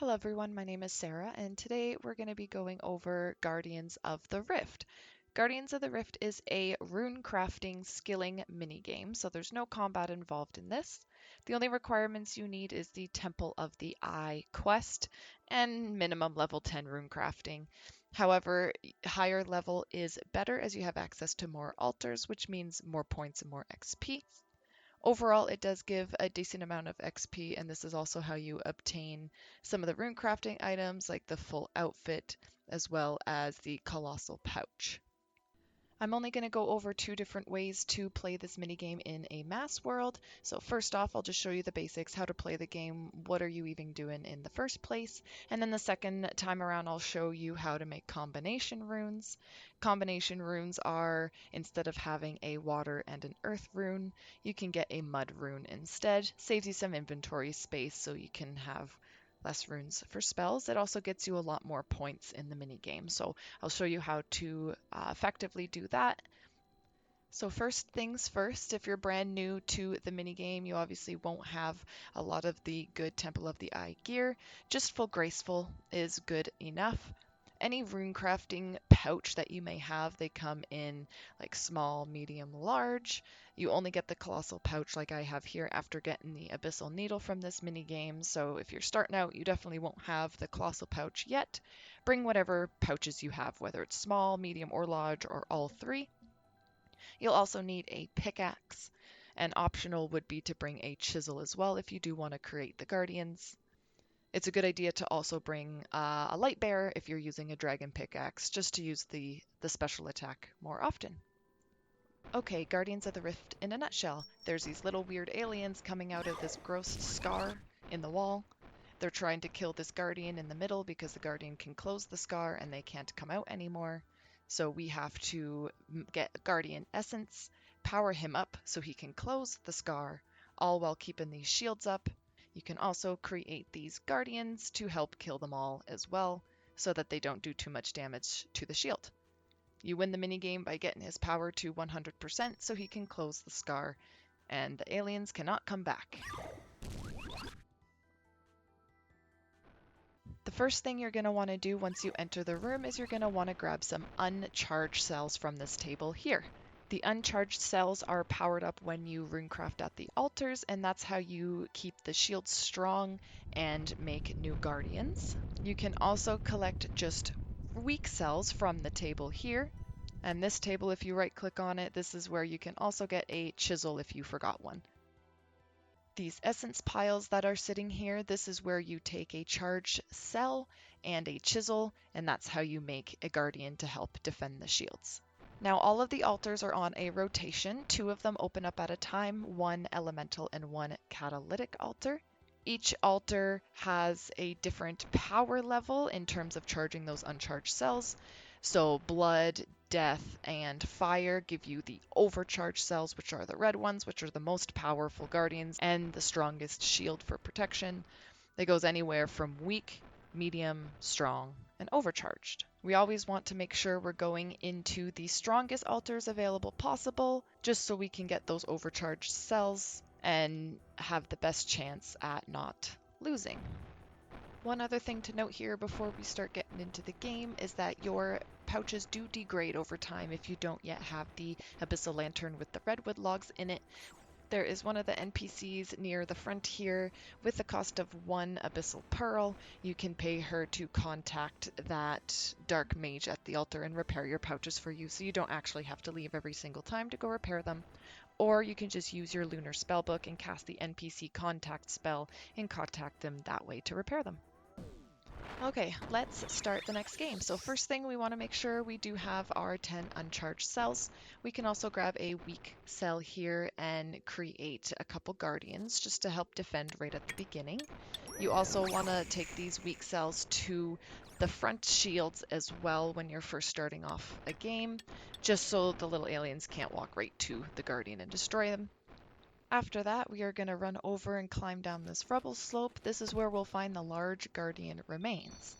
Hello everyone, my name is Sarah, and today we're going to be going over Guardians of the Rift. Guardians of the Rift is a rune crafting skilling minigame, so there's no combat involved in this. The only requirements you need is the Temple of the Eye quest and minimum level 10 rune crafting. However, higher level is better as you have access to more altars, which means more points and more XP. Overall, it does give a decent amount of XP, and this is also how you obtain some of the rune crafting items like the full outfit as well as the colossal pouch. I'm only going to go over two different ways to play this minigame in a mass world. So first off, I'll just show you the basics, how to play the game, what are you even doing in the first place, and then the second time around I'll show you how to make combination runes. Combination runes are, instead of having a water and an earth rune, you can get a mud rune instead. Saves you some inventory space so you can have less runes for spells. It also gets you a lot more points in the mini game. So I'll show you how to effectively do that. So first things first, if you're brand new to the mini game, you obviously won't have a lot of the good Temple of the Eye gear. Just full graceful is good enough. Any rune crafting pouch that you may have, they come in like small, medium, large. You only get the colossal pouch like I have here after getting the abyssal needle from this mini game. So if you're starting out, you definitely won't have the colossal pouch yet. Bring whatever pouches you have, whether it's small, medium, or large, or all three. You'll also need a pickaxe, and optional would be to bring a chisel as well if you do want to create the guardians. It's a good idea to also bring a light bearer if you're using a dragon pickaxe, just to use the special attack more often. Okay, Guardians of the Rift in a nutshell. There's these little weird aliens coming out of this gross scar in the wall. They're trying to kill this guardian in the middle because the guardian can close the scar and they can't come out anymore. So we have to get guardian essence, power him up so he can close the scar, all while keeping these shields up. You can also create these guardians to help kill them all as well, so that they don't do too much damage to the shield. You win the minigame by getting his power to 100% so he can close the scar, and the aliens cannot come back. The first thing you're going to want to do once you enter the room is you're going to want to grab some uncharged cells from this table here. The uncharged cells are powered up when you runecraft at the altars, and that's how you keep the shields strong and make new guardians. You can also collect just weak cells from the table here. And this table, if you right click on it, this is where you can also get a chisel if you forgot one. These essence piles that are sitting here, this is where you take a charged cell and a chisel, and that's how you make a guardian to help defend the shields. Now all of the altars are on a rotation. Two of them open up at a time, one elemental and one catalytic altar. Each altar has a different power level in terms of charging those uncharged cells. So blood, death, and fire give you the overcharged cells, which are the red ones, which are the most powerful guardians and the strongest shield for protection. It goes anywhere from weak, medium, strong, and overcharged. We always want to make sure we're going into the strongest altars available possible, just so we can get those overcharged cells and have the best chance at not losing. One other thing to note here before we start getting into the game is that your pouches do degrade over time if you don't yet have the abyssal lantern with the redwood logs in it. There is one of the NPCs near the front here with the cost of one abyssal pearl. You can pay her to contact that dark mage at the altar and repair your pouches for you, so you don't actually have to leave every single time to go repair them. Or you can just use your lunar spellbook and cast the NPC contact spell and contact them that way to repair them. Okay, let's start the next game. So first thing, we want to make sure we do have our 10 uncharged cells. We can also grab a weak cell here and create a couple guardians just to help defend right at the beginning. You also want to take these weak cells to the front shields as well when you're first starting off a game, just so the little aliens can't walk right to the guardian and destroy them. After that, we are going to run over and climb down this rubble slope. This is where we'll find the large guardian remains.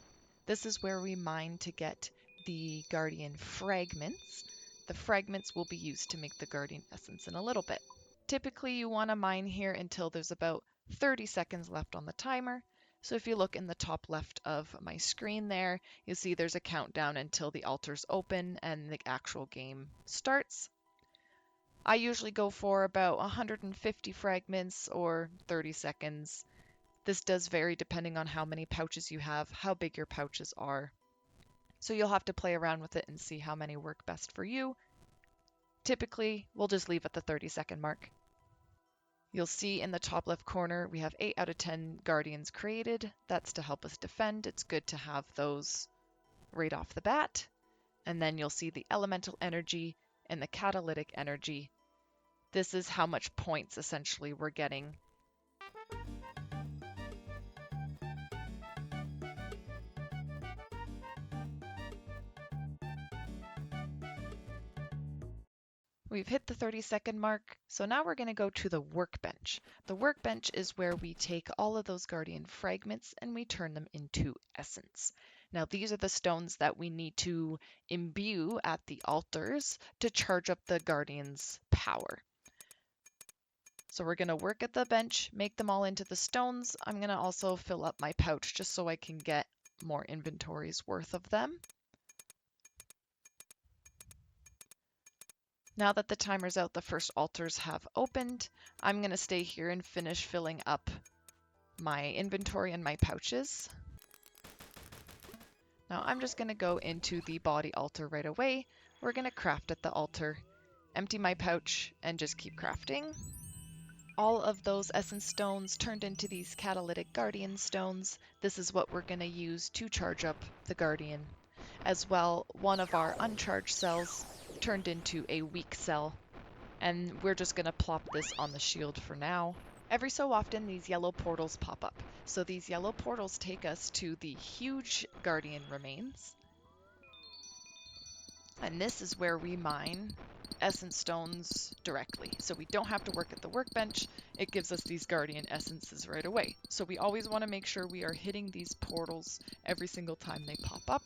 This is where we mine to get the guardian fragments. The fragments will be used to make the guardian essence in a little bit. Typically, you want to mine here until there's about 30 seconds left on the timer. So if you look in the top left of my screen there, you'll see there's a countdown until the altars open and the actual game starts. I usually go for about 150 fragments or 30 seconds. This does vary depending on how many pouches you have, how big your pouches are. So you'll have to play around with it and see how many work best for you. Typically, we'll just leave at the 30-second mark. You'll see in the top left corner, we have 8 out of 10 guardians created. That's to help us defend. It's good to have those right off the bat. And then you'll see the elemental energy and the catalytic energy. This is how much points essentially we're getting. We've hit the 30-second mark, so now we're going to go to the workbench. The workbench is where we take all of those guardian fragments and we turn them into essence. Now these are the stones that we need to imbue at the altars to charge up the guardian's power. So we're going to work at the bench, make them all into the stones. I'm going to also fill up my pouch just so I can get more inventory's worth of them. Now that the timer's out, the first altars have opened. I'm going to stay here and finish filling up my inventory and my pouches. Now I'm just going to go into the body altar right away. We're going to craft at the altar, empty my pouch, and just keep crafting. All of those essence stones turned into these catalytic guardian stones. This is what we're going to use to charge up the guardian. As well, one of our uncharged cells turned into a weak cell, and we're just going to plop this on the shield for now. Every so often these yellow portals pop up. So these yellow portals take us to the huge guardian remains. And this is where we mine essence stones directly. So we don't have to work at the workbench. It gives us these guardian essences right away. So we always want to make sure we are hitting these portals every single time they pop up.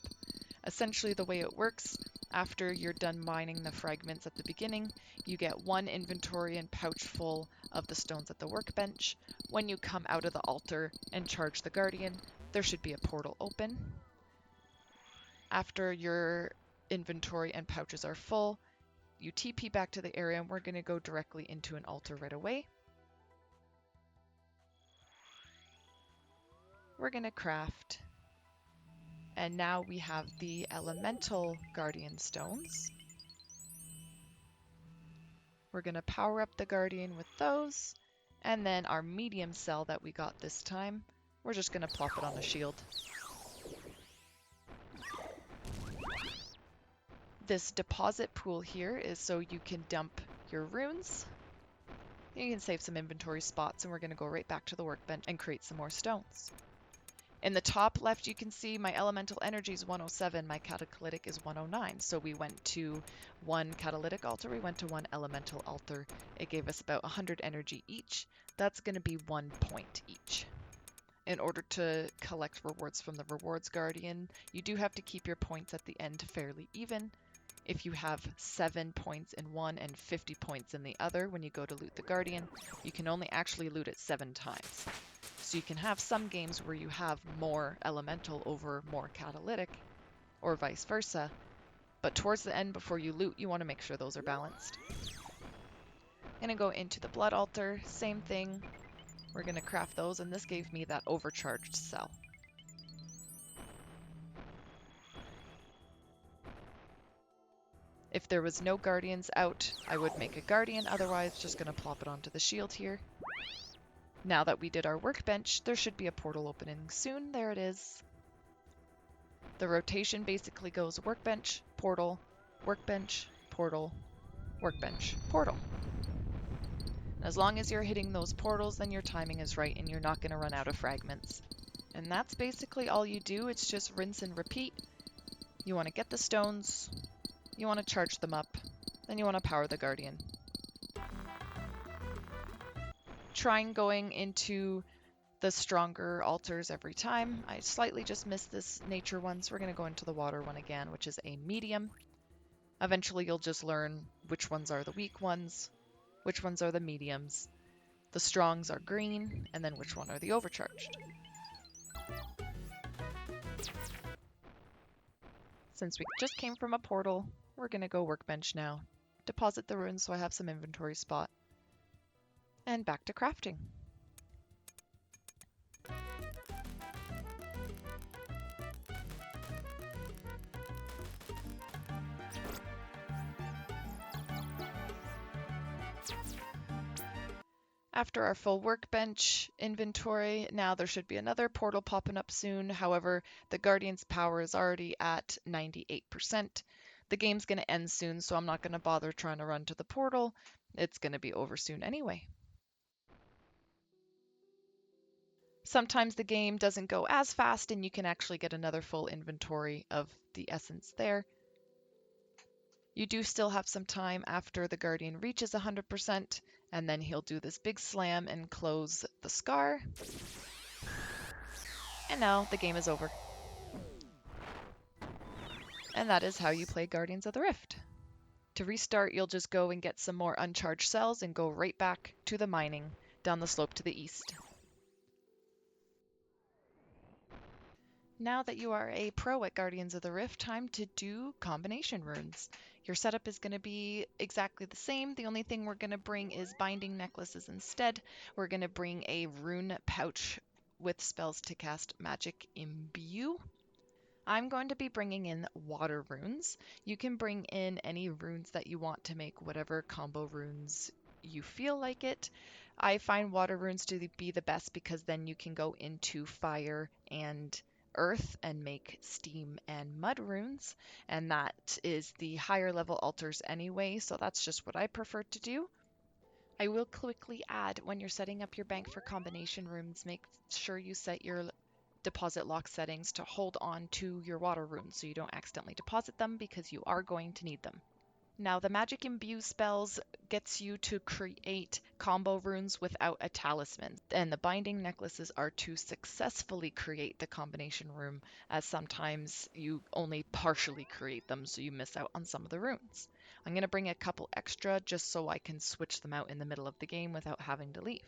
Essentially the way it works, after you're done mining the fragments at the beginning, you get one inventory and pouch full of the stones at the workbench. When you come out of the altar and charge the guardian, there should be a portal open. After your inventory and pouches are full, you TP back to the area, and we're going to go directly into an altar right away. We're going to craft. And now we have the elemental guardian stones. We're going to power up the guardian with those. And then our medium cell that we got this time, we're just going to plop it on the shield. This deposit pool here is so you can dump your runes. You can save some inventory spots, and we're going to go right back to the workbench and create some more stones. In the top left, you can see my elemental energy is 107, my catalytic is 109. So we went to one catalytic altar, we went to one elemental altar. It gave us about 100 energy each. That's going to be 1 point each. In order to collect rewards from the rewards guardian, you do have to keep your points at the end fairly even. If you have 7 points in one and 50 points in the other, when you go to loot the guardian, you can only actually loot it 7 times. So you can have some games where you have more elemental over more catalytic, or vice versa. But towards the end, before you loot, you want to make sure those are balanced. I'm going to go into the blood altar, same thing. We're going to craft those, and this gave me that overcharged cell. If there was no guardians out, I would make a guardian, otherwise just going to plop it onto the shield here. Now that we did our workbench, there should be a portal opening soon. There it is. The rotation basically goes workbench, portal, workbench, portal, workbench, portal. As long as you're hitting those portals, then your timing is right and you're not going to run out of fragments. And that's basically all you do. It's just rinse and repeat. You want to get the stones, you want to charge them up, then you want to power the guardian. Trying going into the stronger altars every time. I slightly just missed this nature one, so we're going to go into the water one again, which is a medium. Eventually you'll just learn which ones are the weak ones, which ones are the mediums. The strongs are green, and then which one are the overcharged. Since we just came from a portal, we're going to go workbench now. Deposit the runes so I have some inventory spot. And back to crafting. After our full workbench inventory, now there should be another portal popping up soon. However, the Guardian's power is already at 98%. The game's going to end soon, so I'm not going to bother trying to run to the portal. It's going to be over soon anyway. Sometimes the game doesn't go as fast and you can actually get another full inventory of the essence there. You do still have some time after the Guardian reaches 100%, and then he'll do this big slam and close the scar. And now the game is over. And that is how you play Guardians of the Rift. To restart, you'll just go and get some more uncharged cells and go right back to the mining down the slope to the east. Now that you are a pro at Guardians of the Rift, time to do combination runes. Your setup is going to be exactly the same. The only thing we're going to bring is binding necklaces instead. We're going to bring a rune pouch with spells to cast Magic Imbue. I'm going to be bringing in water runes. You can bring in any runes that you want to make whatever combo runes you feel like it. I find water runes to be the best because then you can go into fire and earth and make steam and mud runes, and that is the higher level altars anyway, so that's just what I prefer to do. I will quickly add, when you're setting up your bank for combination runes, make sure you set your deposit lock settings to hold on to your water runes so you don't accidentally deposit them, because you are going to need them. Now, the Magic Imbue spells gets you to create combo runes without a talisman, and the binding necklaces are to successfully create the combination rune, as sometimes you only partially create them, so you miss out on some of the runes. I'm going to bring a couple extra just so I can switch them out in the middle of the game without having to leave.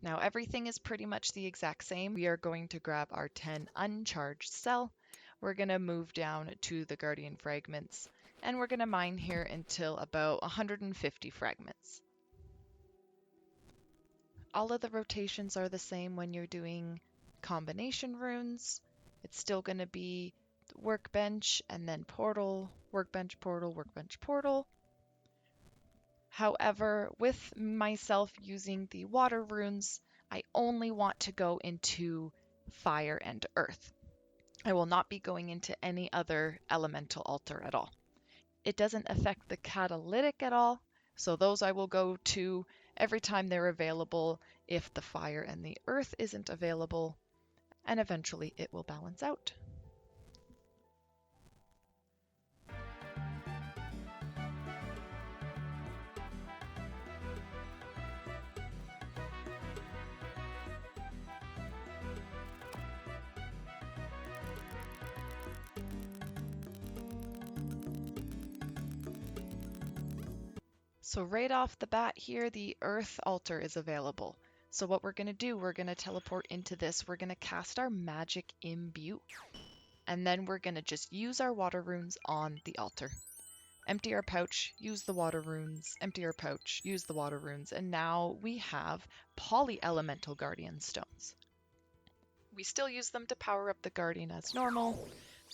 Now everything is pretty much the exact same. We are going to grab our 10 uncharged cell. We're going to move down to the Guardian fragments, and we're going to mine here until about 150 fragments. All of the rotations are the same when you're doing combination runes. It's still going to be workbench and then portal, workbench, portal, workbench, portal. However, with myself using the water runes, I only want to go into fire and earth. I will not be going into any other elemental altar at all. It doesn't affect the catalytic at all, so those I will go to every time they're available if the fire and the earth isn't available, and eventually it will balance out. So right off the bat here, the earth altar is available. So what we're going to do, we're going to teleport into this. We're going to cast our Magic Imbue. And then we're going to just use our water runes on the altar. Empty our pouch, use the water runes, empty our pouch, use the water runes, and now we have poly-elemental guardian stones. We still use them to power up the guardian as normal.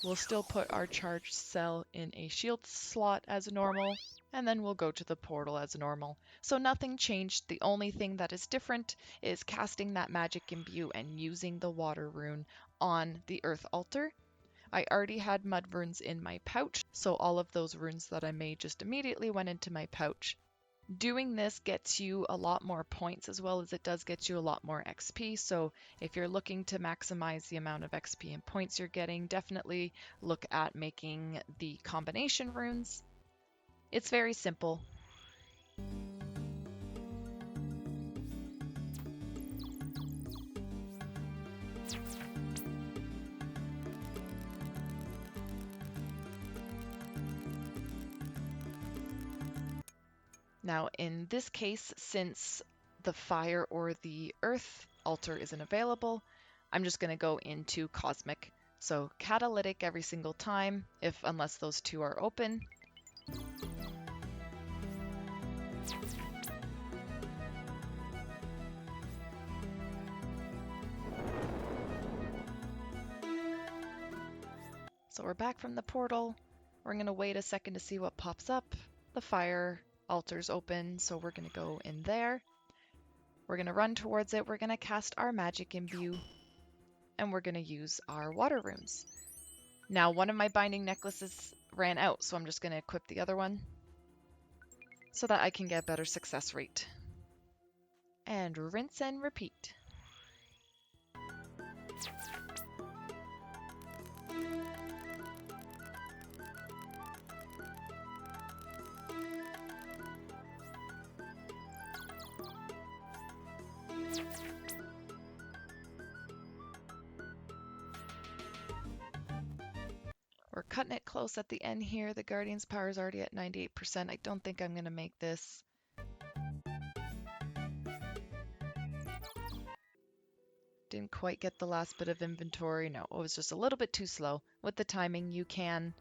We'll still put our charged cell in a shield slot as normal, and then we'll go to the portal as normal. So nothing changed. The only thing that is different is casting that Magic Imbue and using the water rune on the earth altar. I already had mud runes in my pouch, so all of those runes that I made just immediately went into my pouch. Doing this gets you a lot more points, as well as it does get you a lot more XP, so if you're looking to maximize the amount of XP and points you're getting, definitely look at making the combination runes. It's very simple. Now, in this case, since the fire or the earth altar isn't available, I'm just going to go into cosmic. So catalytic every single time, unless those two are open. So we're back from the portal. We're going to wait a second to see what pops up. The fire altar's open, so we're going to go in there. We're going to run towards it. We're going to cast our magic imbue, and we're going to use our water runes. Now, one of my binding necklaces ran out, so I'm just going to equip the other one so that I can get better success rate. And rinse and repeat. We're cutting it close at the end here. The Guardian's power is already at 98%. I don't think I'm going to make this. Didn't quite get the last bit of inventory. No, it was just a little bit too slow. With the timing, you can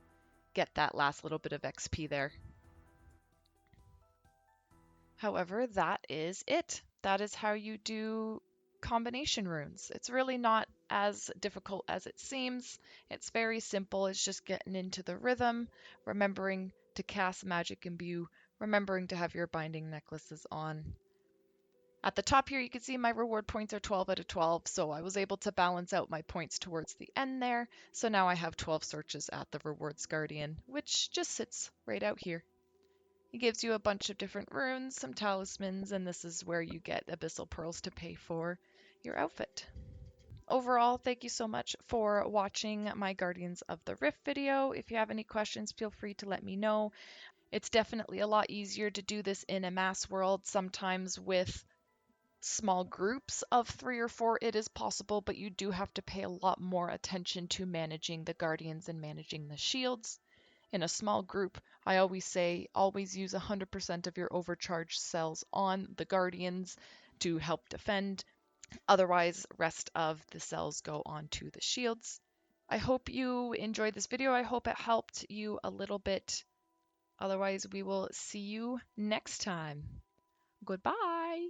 get that last little bit of XP there. However, that is it. That is how you do combination runes. It's really not as difficult as it seems. It's very simple. It's just getting into the rhythm, remembering to cast magic imbue, remembering to have your binding necklaces on. At the top here, you can see my reward points are 12 out of 12, so I was able to balance out my points towards the end there. So now I have 12 searches at the Rewards Guardian, which just sits right out here. It gives you a bunch of different runes, some talismans, and this is where you get abyssal pearls to pay for your outfit. Overall, thank you so much for watching my Guardians of the Rift video. If you have any questions, feel free to let me know. It's definitely a lot easier to do this in a mass world. Sometimes with small groups of 3 or 4 it is possible, but you do have to pay a lot more attention to managing the Guardians and managing the shields. In a small group, I always say always use 100% of your overcharged cells on the Guardians to help defend. Otherwise, rest of the cells go onto the shields. I hope you enjoyed this video. I hope it helped you a little bit. Otherwise, we will see you next time. Goodbye.